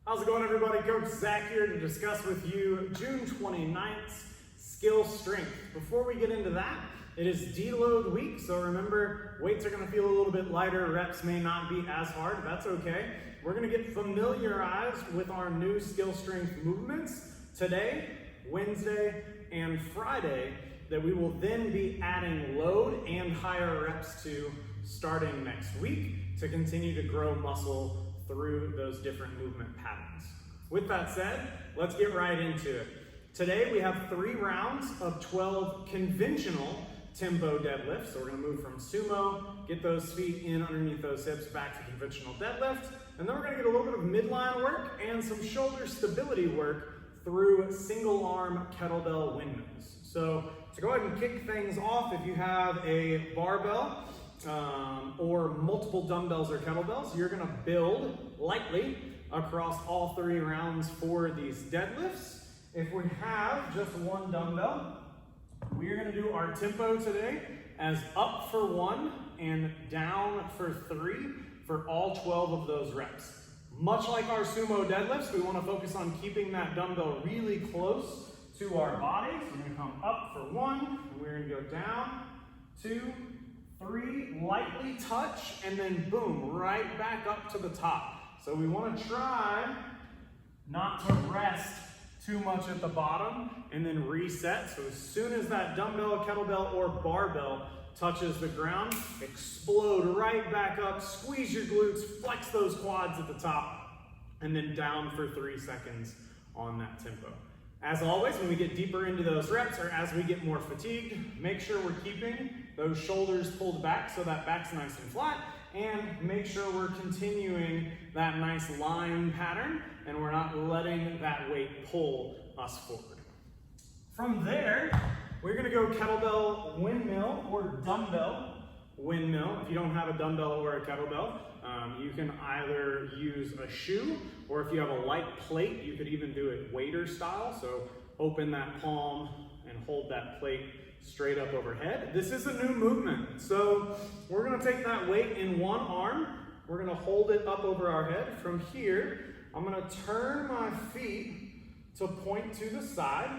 How's it going, everybody? Coach Zach here to discuss with you June 29th's skill strength. Before we get into that, it is deload week, so remember, weights are going to feel a little bit lighter, reps may not be as hard, that's okay. We're going to get familiarized with our new skill strength movements today, Wednesday, and Friday, that we will then be adding load and higher reps to starting next week to continue to grow muscle through those different movement patterns. With that said, let's get right into it. Today we have 3 rounds of 12 conventional tempo deadlifts. So we're gonna move from sumo, get those feet in underneath those hips, back to conventional deadlift, and then we're gonna get a little bit of midline work and some shoulder stability work through single arm kettlebell windmills. So to go ahead and kick things off, if you have a barbell, or multiple dumbbells or kettlebells, you're gonna build lightly across all 3 rounds for these deadlifts. If we have just one dumbbell, we're gonna do our tempo today as up for 1 and down for 3 for all 12 of those reps. Much like our sumo deadlifts, we wanna focus on keeping that dumbbell really close to our body. So we're gonna come up for 1, and we're gonna go down, 2, 3, lightly touch, and then boom, right back up to the top. So we want to try not to rest too much at the bottom and then reset. So as soon as that dumbbell, kettlebell, or barbell touches the ground, explode right back up, squeeze your glutes, flex those quads at the top, and then down for 3 seconds on that tempo. As always, when we get deeper into those reps, or as we get more fatigued, make sure we're keeping those shoulders pulled back so that back's nice and flat, and make sure we're continuing that nice line pattern and we're not letting that weight pull us forward. From there, we're gonna go kettlebell windmill or dumbbell windmill. If you don't have a dumbbell or a kettlebell, you can either use a shoe, or if you have a light plate, you could even do it waiter style. So open that palm and hold that plate straight up overhead. This is a new movement. So we're gonna take that weight in one arm, we're gonna hold it up over our head. From here, I'm gonna turn my feet to point to the side.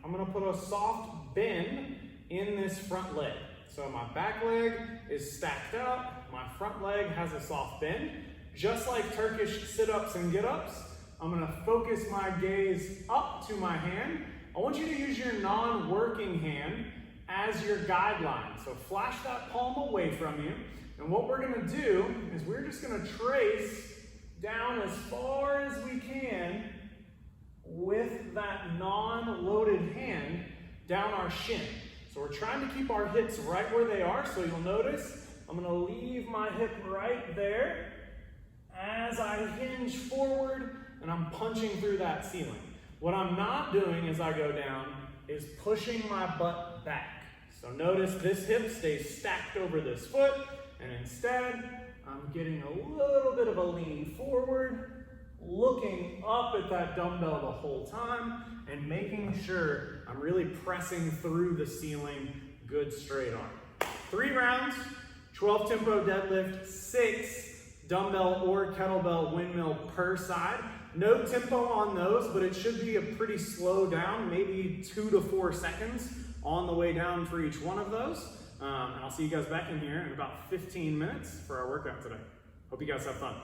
I'm gonna put a soft bend in this front leg. So my back leg is stacked out, my front leg has a soft bend. Just like Turkish sit-ups and get-ups, I'm gonna focus my gaze up to my hand. I want you to use your non-working hand as your guideline. So flash that palm away from you. And what we're gonna do is we're just gonna trace down as far as we can with that non-loaded hand down our shin. So we're trying to keep our hips right where they are. So you'll notice I'm gonna leave my hip right there as I hinge forward and I'm punching through that ceiling. What I'm not doing as I go down is pushing my butt back. So notice this hip stays stacked over this foot, and instead I'm getting a little bit of a lean forward, looking up at that dumbbell the whole time, and making sure I'm really pressing through the ceiling, good straight arm. 3 rounds, 12 tempo deadlift, 6 dumbbell or kettlebell windmill per side. No tempo on those, but it should be a pretty slow down, maybe 2 to 4 seconds on the way down for each one of those. And I'll see you guys back in here in about 15 minutes for our workout today. Hope you guys have fun.